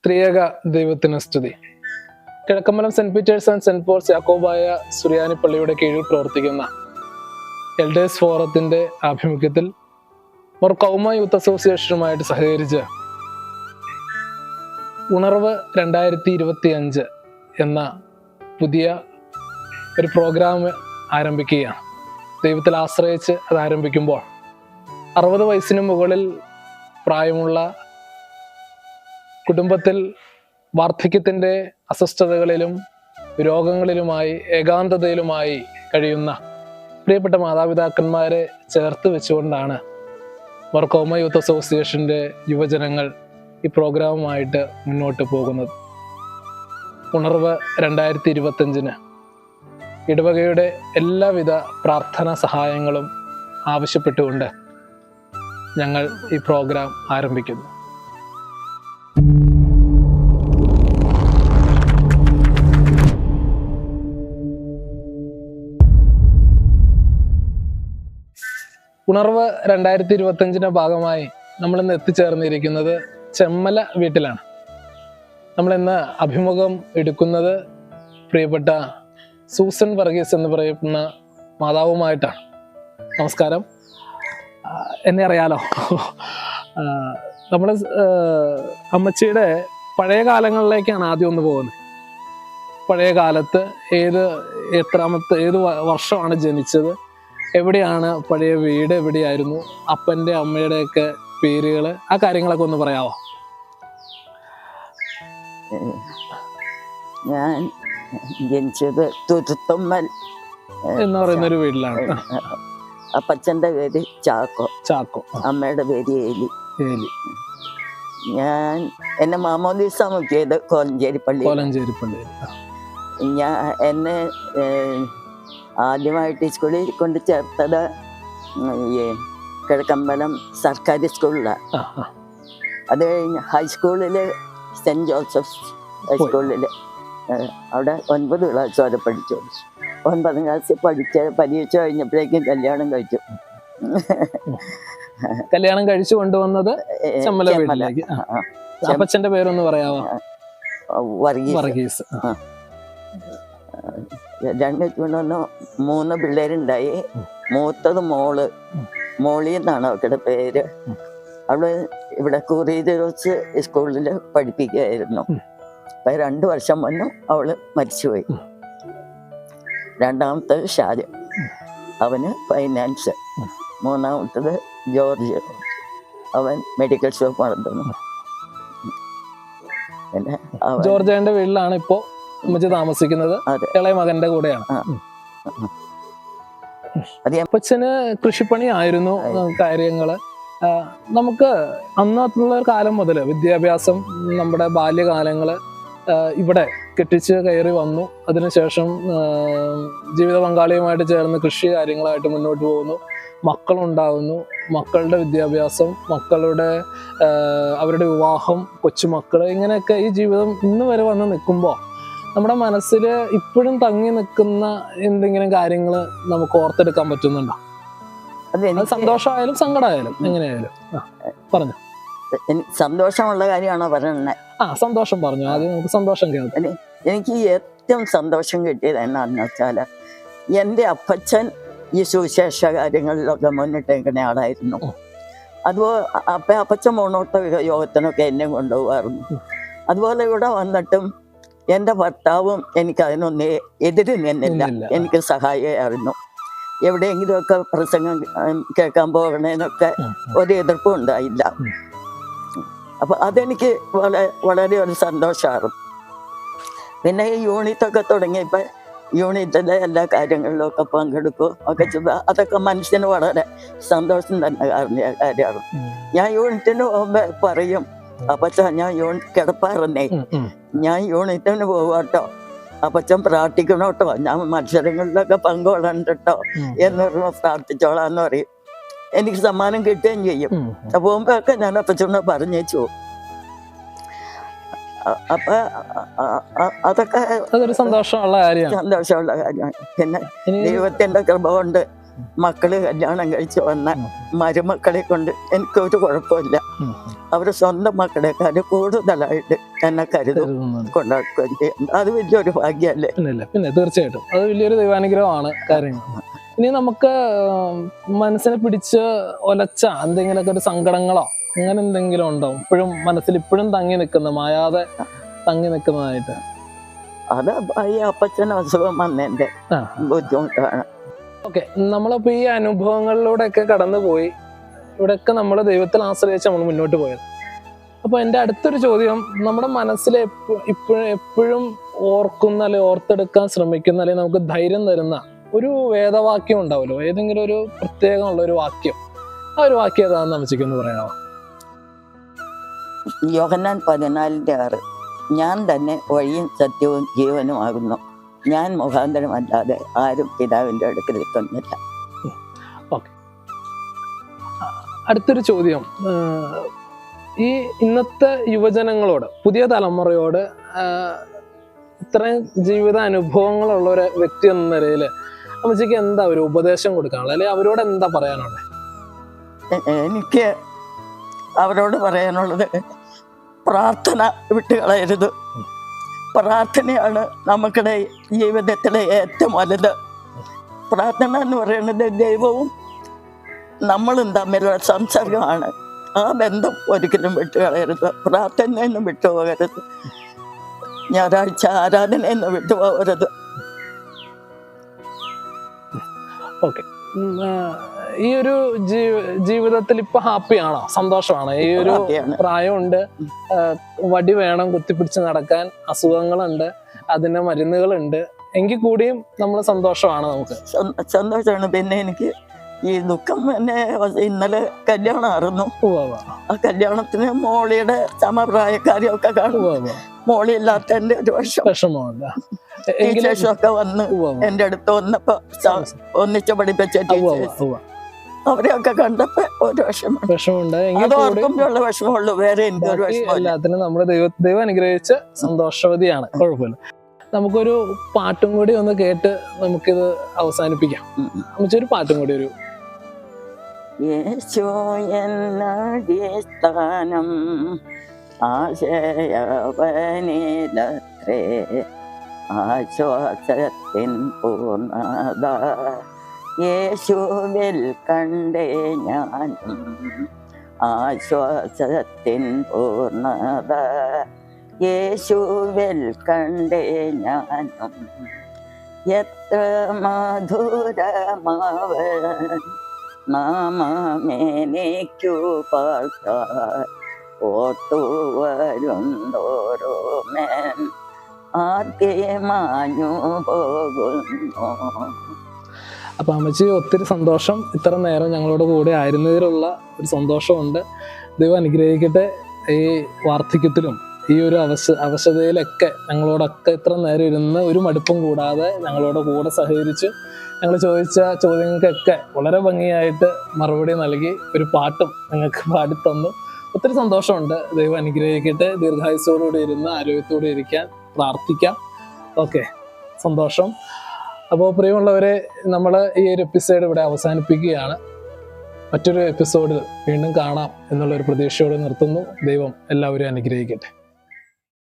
ത്രിയേക ദൈവത്തിന് സ്തുതി. Kizhakkambalam saint Peter's and saint Paul's Yakobaya Suriyani പള്ളിയുടെ കീഴിൽ പ്രവർത്തിക്കുന്ന എൽഡേഴ്സ് ഫോറത്തിന്റെ ആഭിമുഖ്യത്തിൽ മോർ കൗമ യൂത്ത് അസോസിയേഷനുമായിട്ട് സഹകരിച്ച് ഉണർവ് 2025 എന്ന പുതിയ ഒരു പ്രോഗ്രാം ആരംഭിക്കുകയാണ്. ദൈവത്തിൽ ആശ്രയിച്ച് അത് ആരംഭിക്കുമ്പോൾ 60 വയസ്സിന് മുകളിൽ പ്രായമുള്ള കുടുംബത്തിൽ വാർദ്ധക്യത്തിൻ്റെ അസ്വസ്ഥതകളിലും രോഗങ്ങളിലുമായി ഏകാന്തതയിലുമായി കഴിയുന്ന പ്രിയപ്പെട്ട മാതാപിതാക്കന്മാരെ ചേർത്ത് വെച്ചുകൊണ്ടാണ് മോർ കൗമ യൂത്ത് അസോസിയേഷൻ്റെ യുവജനങ്ങൾ ഈ പ്രോഗ്രാമുമായിട്ട് മുന്നോട്ട് പോകുന്നത്. ഉണർവ് 2025 ഇടവകയുടെ എല്ലാവിധ പ്രാർത്ഥനാ സഹായങ്ങളും ആവശ്യപ്പെട്ടുകൊണ്ട് ഞങ്ങൾ ഈ പ്രോഗ്രാം ആരംഭിക്കുന്നു. ഉണർവ് 2025 ഭാഗമായി നമ്മളിന്ന് എത്തിച്ചേർന്നിരിക്കുന്നത് ചെമ്മല വീട്ടിലാണ്. നമ്മളിന്ന് അഭിമുഖം എടുക്കുന്നത് പ്രിയപ്പെട്ട സൂസൻ വർഗീസ് എന്ന് പറയുന്ന മാതാവുമായിട്ടാണ്. നമസ്കാരം. എന്നെ അറിയാലോ. നമ്മൾ അമ്മച്ചിയുടെ പഴയ കാലങ്ങളിലേക്കാണ് ആദ്യം ഒന്ന് പോകുന്നത്. പഴയ കാലത്ത് ഏത് വർഷമാണ് ജനിച്ചത്, എവിടെയാണ് പഴയ വീട്, എവിടെയായിരുന്നു, അപ്പൻ്റെ അമ്മയുടെയൊക്കെ പേരുകൾ, ആ കാര്യങ്ങളൊക്കെ ഒന്ന് പറയാമോ? ഞാൻ ജനിച്ചത് തുരുത്തുമ്മൽ എന്ന് പറയുന്ന ഒരു വീട്ടിലാണ്. അപ്പച്ചൻ്റെ പേര് ചാക്കോ, അമ്മയുടെ പേര് ഏലി. ഞാൻ എന്നെ മാമോദീസ മുക്കിയത് കോലഞ്ചേരി പള്ളി. എന്നെ ആദ്യമായിട്ട് സ്കൂളിൽ കൊണ്ട് ചേർത്തത് ഈ കിഴക്കമ്പലം സർക്കാർ സ്കൂളിലാണ്. അത് കഴിഞ്ഞ് ഹൈസ്കൂളിൽ സെൻറ്റ് ജോസഫ്സ് ഹൈസ്കൂളിൽ അവിടെ 9 ക്ലാസ് വരെ പഠിച്ചു. 9ാം ക്ലാസ്സിൽ പഠിച്ച് പരീക്ഷ കഴിഞ്ഞപ്പോഴേക്കും കല്യാണം കഴിച്ചു. കല്യാണം കഴിച്ചു കൊണ്ടുവന്നത് ചെമ്മല വീട്ടിലേക്ക്. അപ്പച്ചന്റെ പേരൊന്ന് പറയാമോ? വർഗീസ്. 3 പിള്ളേരുണ്ടായി. മൂത്തത് മോളി എന്നാണ് അവരുടെ പേര്. അവള് ഇവിടെ കുറിയദോസ് സ്കൂളിൽ പഠിപ്പിക്കുകയായിരുന്നു. അപ്പൊ 2 വർഷം മുന്നേ അവള് മരിച്ചുപോയി. രണ്ടാമത്തത് ഷാജ്, അവന് ഫൈനാൻസ്. മൂന്നാമത്തത് ജോർജ്, അവൻ മെഡിക്കൽ ഷോപ്പ് നടത്തുന്നു. പിന്നെ ജോർജന്റെ വീട്ടിലാണ് ഇപ്പോ അമ്മച്ചി താമസിക്കുന്നത്. ഇളയ മകന്റെ കൂടെയാണ്. അപ്പച്ചന് കൃഷിപ്പണി ആയിരുന്നു കാര്യങ്ങള്. നമുക്ക് അന്നുള്ള കാലം മുതൽ വിദ്യാഭ്യാസം, നമ്മുടെ ബാല്യകാലങ്ങള് ഇവിടെ കെട്ടിച്ച് കയറി വന്നു. അതിനുശേഷം ജീവിത പങ്കാളിയുമായിട്ട് ചേർന്ന് കൃഷി കാര്യങ്ങളായിട്ട് മുന്നോട്ട് പോകുന്നു. മക്കളുണ്ടാകുന്നു. മക്കളുടെ വിദ്യാഭ്യാസം, അവരുടെ വിവാഹം, കൊച്ചുമക്കൾ, ഇങ്ങനെയൊക്കെ ഈ ജീവിതം ഇന്ന് വരെ വന്ന് നിൽക്കുമ്പോൾ നമ്മുടെ മനസ്സിൽ ഇപ്പോഴും തങ്ങി നിൽക്കുന്ന എന്തെങ്കിലും കാര്യങ്ങൾ നമുക്ക് ഓർത്തെടുക്കാൻ പറ്റുന്നുണ്ടോ? സന്തോഷമായാലും സങ്കടമായാലും എങ്ങനെയായാലും പറഞ്ഞു. സന്തോഷമുള്ള കാര്യമാണോ പറയുന്നത്? സന്തോഷം പറഞ്ഞു. ആദ്യം നമുക്ക് സന്തോഷം കേൾക്കാം. എനിക്ക് ഏറ്റവും സന്തോഷം കിട്ടിയത് എന്നാന്ന് വെച്ചാൽ, എൻ്റെ അപ്പച്ചൻ ഈ സുവിശേഷ കാര്യങ്ങളിലൊക്കെ മുന്നിട്ടേക്കുന്ന ആളായിരുന്നു. അതുപോലെ അപ്പച്ചൻ മോണോട്ട യോഗത്തിനൊക്കെ എന്നെ കൊണ്ടുപോകാറുണ്ട്. അതുപോലെ ഇവിടെ വന്നിട്ടും എൻ്റെ ഭർത്താവും എനിക്ക് അതിനൊന്നും എതിര് നിന്നില്ല. എനിക്ക് സഹായിയായിരുന്നു. എവിടെയെങ്കിലുമൊക്കെ പ്രസംഗം കേൾക്കാൻ പോകണേനൊക്കെ ഒരു എതിർപ്പും ഉണ്ടായില്ല. അപ്പൊ അതെനിക്ക് വളരെ ഒരു സന്തോഷമായിരുന്നു. പിന്നെ ഈ യൂണിറ്റൊക്കെ തുടങ്ങിയപ്പോൾ യൂണിറ്റിലെ എല്ലാ കാര്യങ്ങളിലും ഒക്കെ പങ്കെടുക്കും ഒക്കെ ചെയ്ത അതൊക്കെ മനസ്സിന് വളരെ സന്തോഷം തന്നെ കാര്യമാണ്. ഞാൻ യൂണിറ്റിന് പോകുമ്പോ പറയും, അപ്പച്ച ഞാൻ കിടപ്പാറുന്നേ, ഞാൻ യൂണിറ്റിന് പോവാട്ടോ, അപ്പച്ചൻ പ്രാർത്ഥിക്കണോട്ടോ, ഞാൻ മത്സരങ്ങളിലൊക്കെ പങ്കുകൊള്ളണ്ടോ എന്ന് പറയുമ്പോൾ പ്രാർത്ഥിച്ചോളാന്ന് പറയും. എനിക്ക് സമ്മാനം കിട്ടുകയും ചെയ്യും. പോകുമ്പോ ഒക്കെ ഞാൻ അപ്പച്ചോട് പറഞ്ഞേച്ചു. അപ്പൊ അതൊക്കെ സന്തോഷമുള്ള കാര്യമാണ്. പിന്നെ ദൈവത്തിന്റെ കൃപ കൊണ്ട് മക്കള് കല്യാണം കഴിച്ച് വന്ന മരുമക്കളെ കൊണ്ട് എനിക്കൊരു കുഴപ്പമില്ല. അവര് സ്വന്തം മക്കളെക്കാര് കൂടുതലായിട്ട് എന്നെ കരുതും, കൊണ്ടാക്കുകയും ചെയ്യും. അത് വലിയൊരു ഭാഗ്യമല്ലേ? പിന്നെ തീർച്ചയായിട്ടും അത് വലിയൊരു ദൈവാനുഗ്രഹമാണ് കാര്യങ്ങൾ. ഇനി നമുക്ക് മനസ്സിനെ പിടിച്ച് ഒലച്ച എന്തെങ്കിലുമൊക്കെ ഒരു സങ്കടങ്ങളോ അങ്ങനെ എന്തെങ്കിലും ഉണ്ടോ ഇപ്പോഴും മനസ്സിൽ ഇപ്പോഴും തങ്ങി നിൽക്കുന്ന, മായാതെ തങ്ങി നിൽക്കുന്നതായിട്ട്? അത് ഈ അപ്പച്ചൻ അസുഖം വന്നതിന്റെ ബുദ്ധിമുട്ടാണ്. ഓക്കെ, നമ്മളിപ്പോ ഈ അനുഭവങ്ങളിലൂടെ ഒക്കെ കടന്നുപോയി ഇവിടെയൊക്കെ നമ്മൾ ദൈവത്തിൽ ആശ്രയിച്ച് നമ്മൾ മുന്നോട്ട് പോയത്. അപ്പൊ എൻ്റെ അടുത്തൊരു ചോദ്യം, നമ്മുടെ മനസ്സിൽ എപ്പോഴും ഓർക്കുന്ന അല്ലെ ഓർത്തെടുക്കാൻ ശ്രമിക്കുന്ന അല്ലെ നമുക്ക് ധൈര്യം തരുന്ന ഒരു വേദവാക്യം ഉണ്ടാവുമല്ലോ, ഏതെങ്കിലും ഒരു പ്രത്യേകമുള്ള ഒരു വാക്യം, ആ ഒരു വാക്യം ഏതാണെന്ന് അമ്മച്ചിക്കൊന്ന് പറയാമോ? യോഹന്നാൻ 14:6, ഞാൻ തന്നെ വഴിയും സത്യവും ജീവനുമാകുന്നു, ഞാൻ മുഖാന്തരമല്ലാതെ ആരും പിതാവിന്റെ അടുക്കൽ എത്തുന്നില്ല. ഓക്കെ, അടുത്തൊരു ചോദ്യം, ഈ ഇന്നത്തെ യുവജനങ്ങളോട്, പുതിയ തലമുറയോട്, ഇത്രയും ജീവിത അനുഭവങ്ങളുള്ള ഒരു വ്യക്തി എന്ന നിലയിൽ അമ്മച്ചിക്ക് എന്താ ഒരു ഉപദേശം കൊടുക്കാനുള്ളത്, അല്ലെങ്കിൽ അവരോട് എന്താ പറയാനുള്ളത്? എനിക്ക് അവരോട് പറയാനുള്ളത്, പ്രാർത്ഥന വിട്ടുകളയരുത്. പ്രാർത്ഥനയാണ് നമുക്കിടെ ജീവിതത്തിലെ ഏറ്റവും വലുത്. പ്രാർത്ഥന എന്ന് പറയുന്നത് ദൈവവും നമ്മളും തമ്മിലുള്ള സംസർഗമാണ്. ആ ബന്ധം ഒരിക്കലും വിട്ടുകളയരുത്. പ്രാർത്ഥനയെന്ന് വിട്ടുപോകരുത്, ഞായറാഴ്ച ആരാധനയെന്ന് വിട്ടുപോകരുത്. ഓക്കെ, ഈ ഒരു ജീവിതത്തിൽ ഇപ്പൊ ഹാപ്പിയാണോ, സന്തോഷമാണോ? ഈ ഒരു പ്രായമുണ്ട്, വടി വേണം കുത്തിപ്പിടിച്ച് നടക്കാൻ, അസുഖങ്ങളുണ്ട്, അതിന് മരുന്നുകളുണ്ട്, എങ്കിൽ കൂടിയും നമ്മൾ സന്തോഷമാണ്, നമുക്ക് സന്തോഷമാണ്. പിന്നെ എനിക്ക് ഈ ദുഃഖം എന്നെ, ഇന്നലെ കല്യാണമായിരുന്നു. ആ കല്യാണത്തിന് മോളിയുടെ സമപ്രായക്കാരെയൊക്കെ കാണും. മോളി ഇല്ലാത്തതിന്റെ ഒരു വിഷമമുണ്ട്. ടീച്ചേഴ്സൊക്കെ വന്ന് എന്റെ അടുത്ത് വന്നപ്പോ ഒന്നിച്ച് പഠിപ്പിച്ച ടീച്ചേഴ്സ്, അവരെയൊക്കെ കണ്ടപ്പോ ഒരു വിഷമമുണ്ട്. അത് ഓർക്കുമ്പോഴുള്ള വിഷമമുള്ളൂ, വേറെ എന്തൊരു വിഷമം. എല്ലാത്തിനും നമ്മുടെ ദൈവം അനുഗ്രഹിച്ച് സന്തോഷവതിയാണ്, കുഴപ്പമില്ല. നമുക്കൊരു പാട്ടും കൂടി ഒന്ന് കേട്ട് നമുക്കിത് അവസാനിപ്പിക്കാം. ഒരു പാട്ടും കൂടി ഒരു യേശു എന്നടിസ്ഥാനം ആശയവനിലത്രേ ആശ്വാസത്തിൻ പൂർണ്ണത യേശുവിൽ കണ്ടേ ഞാനും ആശ്വാസത്തിൻ പൂർണ്ണത യേശുവിൽ കണ്ടേ ഞാനും എത്ര മധുരമാവൻ നാമമേനിക്കു പാർക്കാൻ ഓട്ടുവരുന്നോരോ മേൻ ആദ്യമാഞ്ഞു പോകുന്നു. അപ്പൊ അമ്മച്ചി, ഒത്തിരി സന്തോഷം ഇത്ര നേരം ഞങ്ങളോട് കൂടെ ആയിരുന്നതിലുള്ള ഒരു സന്തോഷമുണ്ട്. ദൈവം അനുഗ്രഹിക്കട്ടെ. ഈ വാർദ്ധക്യത്തിലും ഈ ഒരു അവശതയിലൊക്കെ ഞങ്ങളോടൊക്കെ ഇത്ര നേരം ഇരുന്ന് ഒരു മടുപ്പും കൂടാതെ ഞങ്ങളോട് കൂടെ സഹകരിച്ച് ഞങ്ങൾ ചോദിച്ച ചോദ്യങ്ങൾക്കൊക്കെ വളരെ ഭംഗിയായിട്ട് മറുപടി നൽകി ഒരു പാട്ടും ഞങ്ങൾക്ക് പാടിത്തന്നു. ഒത്തിരി സന്തോഷമുണ്ട്. ദൈവം അനുഗ്രഹിക്കട്ടെ. ദീർഘായുസ്സോടുകൂടി ഇരുന്ന് ആരോഗ്യത്തോടെ ഇരിക്കാൻ പ്രാർത്ഥിക്കാം. ഓക്കെ, സന്തോഷം. അപ്പോൾ പ്രിയമുള്ളവരെ, നമ്മൾ ഈ ഒരു എപ്പിസോഡ് ഇവിടെ അവസാനിപ്പിക്കുകയാണ്. മറ്റൊരു എപ്പിസോഡിൽ വീണ്ടും കാണാം എന്നുള്ളൊരു പ്രതീക്ഷയോടെ നിർത്തുന്നു. ദൈവം എല്ലാവരെയും അനുഗ്രഹിക്കട്ടെ.